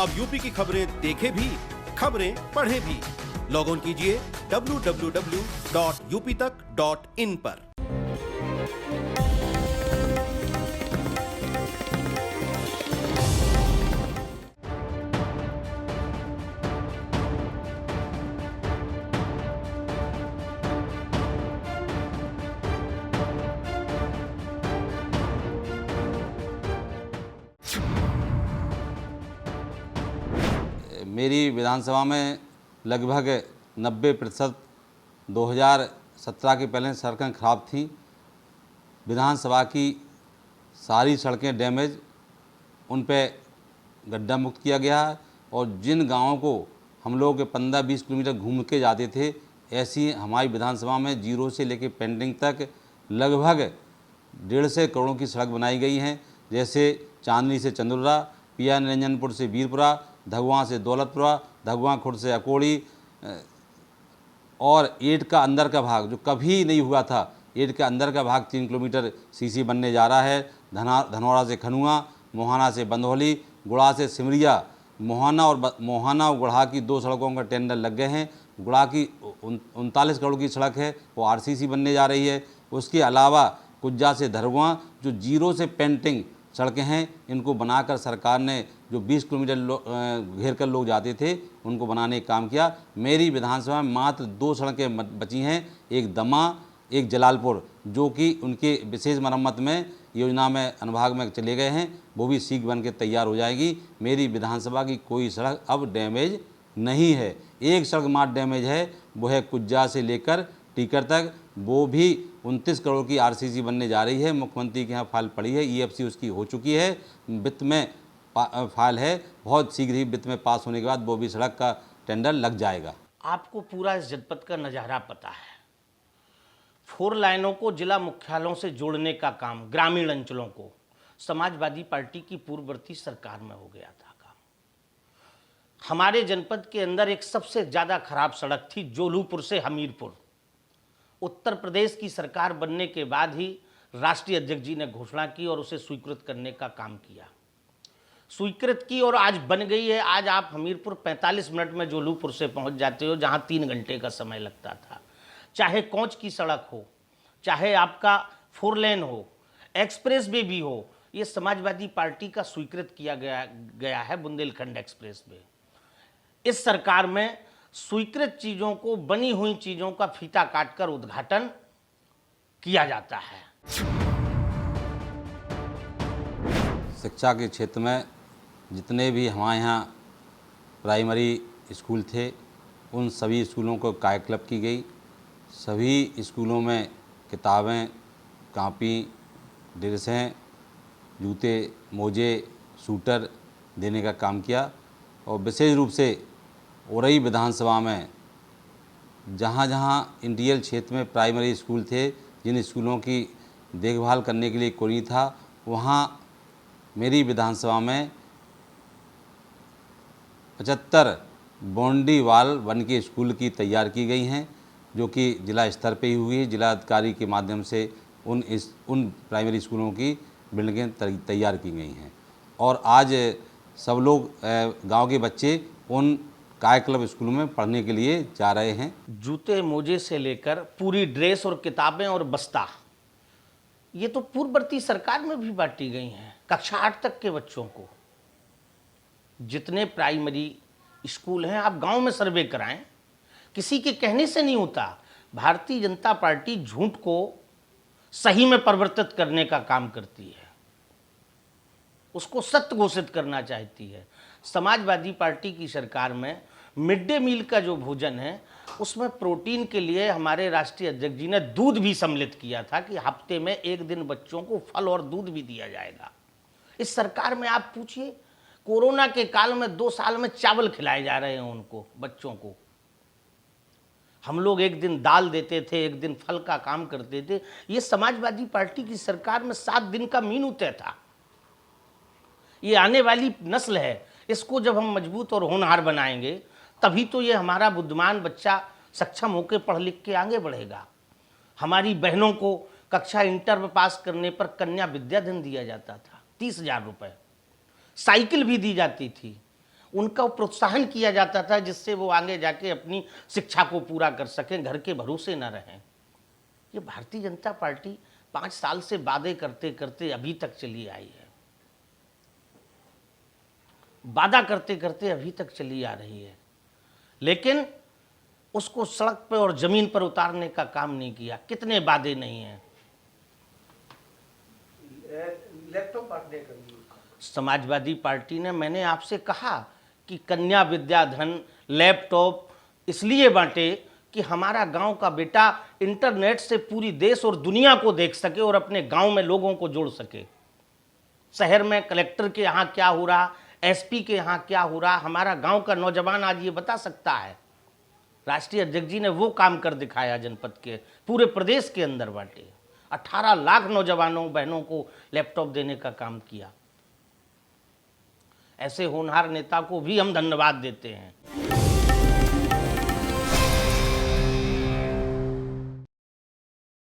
अब यूपी की खबरें देखें भी, खबरें पढ़ें भी। लॉग ऑन कीजिए www.uptak.in पर। मेरी विधानसभा में लगभग 90% 2017 के पहले सड़कें खराब थीं। विधानसभा की सारी सड़कें डैमेज, उन पे गड्ढा मुक्त किया गया है। और जिन गांवों को हम लोग 15-20 किलोमीटर घूम के जाते थे, ऐसी हमारी विधानसभा में जीरो से लेकर पेंटिंग तक लगभग 150 करोड़ की सड़क बनाई गई हैं। जैसे चांदनी से चंदुर्रा, पिया निरंजनपुर से वीरपुरा, धगवां से दौलतपुरा, धगवां खुर्द से अकोड़ी, और ईंट का अंदर का भाग जो कभी नहीं हुआ था, ईंट का अंदर का भाग 3 किलोमीटर सीसी बनने जा रहा है। धनौरा से खनुआ, मोहाना से बंदौली, गुड़ा से सिमरिया। मोहाना और गुड़ा की 2 सड़कों का टेंडर लग गए हैं। गुड़ा की 39 करोड़ की सड़क है, वो आरसीसी बनने जा रही है। उसके अलावा कुज्जा से धरवां जो जीरो से पेंटिंग सड़कें हैं, इनको बनाकर सरकार ने जो 20 किलोमीटर घेर कर लोग जाते थे, उनको बनाने का काम किया। मेरी विधानसभा में मात्र 2 सड़कें बची हैं, एक दमा, एक जलालपुर, जो कि उनके विशेष मरम्मत में योजना में अनुभाग में चले गए हैं। वो भी शीघ्र बन के तैयार हो जाएगी। मेरी विधानसभा की कोई सड़क अब डैमेज नहीं है। एक सड़क मात्र डैमेज है, वो है कुज्जा से लेकर टीकर तक। वो भी 29 करोड़ की आरसीसी बनने जा रही है। मुख्यमंत्री के यहाँ फाइल पड़ी है, ईएफसी उसकी हो चुकी है, वित्त में फाइल है। बहुत शीघ्र ही वित्त में पास होने के बाद वो भी सड़क का टेंडर लग जाएगा। आपको पूरा इस जनपद का नज़ारा पता है। 4 लाइनों को जिला मुख्यालयों से जोड़ने का काम ग्रामीण अंचलों को समाजवादी पार्टी की पूर्ववर्ती सरकार में हो गया था काम। हमारे जनपद के अंदर एक सबसे ज़्यादा खराब सड़क थी जोलूपुर से हमीरपुर। उत्तर प्रदेश की सरकार बनने के बाद ही राष्ट्रीय अध्यक्ष जी ने घोषणा की और उसे स्वीकृत करने का काम किया, स्वीकृत की और आज बन गई है। आज आप हमीरपुर 45 मिनट में जोलूपुर से पहुंच जाते हो, जहां 3 घंटे का समय लगता था। चाहे कोंच की सड़क हो, चाहे आपका 4 लेन हो, एक्सप्रेस वे भी हो, ये समाजवादी पार्टी का स्वीकृत किया गया है। बुंदेलखंड एक्सप्रेस वे इस सरकार में स्वीकृत चीज़ों को, बनी हुई चीज़ों का फीता काटकर उद्घाटन किया जाता है। शिक्षा के क्षेत्र में जितने भी हमारे यहाँ प्राइमरी स्कूल थे, उन सभी स्कूलों को कायाकल्प की गई। सभी स्कूलों में किताबें, कापी, ड्रेसें, जूते, मोजे, सूटर देने का काम किया। और विशेष रूप से औरई विधानसभा में जहाँ जहाँ इंटीरियर क्षेत्र में प्राइमरी स्कूल थे, जिन स्कूलों की देखभाल करने के लिए कोई नहीं था, वहाँ मेरी विधानसभा में 75 बाउंड्री वाल बन के स्कूल की तैयार की गई हैं, जो कि जिला स्तर पे ही हुई है। जिला अधिकारी के माध्यम से उन प्राइमरी स्कूलों की बिल्डिंगें तैयार की गई हैं। और आज सब लोग गांव के बच्चे उन कायाकल्प स्कूलों में पढ़ने के लिए जा रहे हैं। जूते मोजे से लेकर पूरी ड्रेस और किताबें और बस्ता, ये तो पूर्ववर्ती सरकार में भी बांटी गई हैं। कक्षा 8 तक के बच्चों को, जितने प्राइमरी स्कूल हैं, आप गांव में सर्वे कराएं, किसी के कहने से नहीं होता। भारतीय जनता पार्टी झूठ को सही में परिवर्तित करने का काम करती है, उसको सत्य घोषित करना चाहती है। समाजवादी पार्टी की सरकार में मिड डे मील का जो भोजन है, उसमें प्रोटीन के लिए हमारे राष्ट्रीय अध्यक्ष जी ने दूध भी सम्मिलित किया था कि हफ्ते में 1 दिन बच्चों को फल और दूध भी दिया जाएगा। इस सरकार में आप पूछिए, कोरोना के काल में 2 साल में चावल खिलाए जा रहे हैं उनको, बच्चों को। हम लोग 1 दिन दाल देते थे, 1 दिन फल का काम करते थे। ये समाजवादी पार्टी की सरकार में 7 दिन का मीनू तय था। ये आने वाली नस्ल है, इसको जब हम मजबूत और होनहार बनाएंगे, तभी तो ये हमारा बुद्धिमान बच्चा सक्षम होकर पढ़ लिख के आगे बढ़ेगा। हमारी बहनों को कक्षा इंटर में पास करने पर कन्या विद्याधन दिया जाता था, 30,000 रुपये। साइकिल भी दी जाती थी। उनका प्रोत्साहन किया जाता था, जिससे वो आगे जाके अपनी शिक्षा को पूरा कर सकें, घर के भरोसे न रहें। ये भारतीय जनता पार्टी 5 साल से वादे करते करते अभी तक चली आई है, वादा करते करते अभी तक चली आ रही है, लेकिन उसको सड़क पर और जमीन पर उतारने का काम नहीं किया। कितने वादे नहीं हैं। लैपटॉप बांटने का भी समाजवादी पार्टी ने, मैंने आपसे कहा कि कन्या विद्याधन, लैपटॉप इसलिए बांटे कि हमारा गांव का बेटा इंटरनेट से पूरी देश और दुनिया को देख सके और अपने गांव में लोगों को जोड़ सके। शहर में कलेक्टर के यहाँ क्या हो रहा, एसपी के यहाँ क्या हो रहा, हमारा गांव का नौजवान आज ये बता सकता है। राष्ट्रीय अध्यक्ष जी ने वो काम कर दिखाया, जनपद के पूरे प्रदेश के अंदर बांटे। 18 लाख नौजवानों बहनों को लैपटॉप देने का काम किया। ऐसे होनहार नेता को भी हम धन्यवाद देते हैं।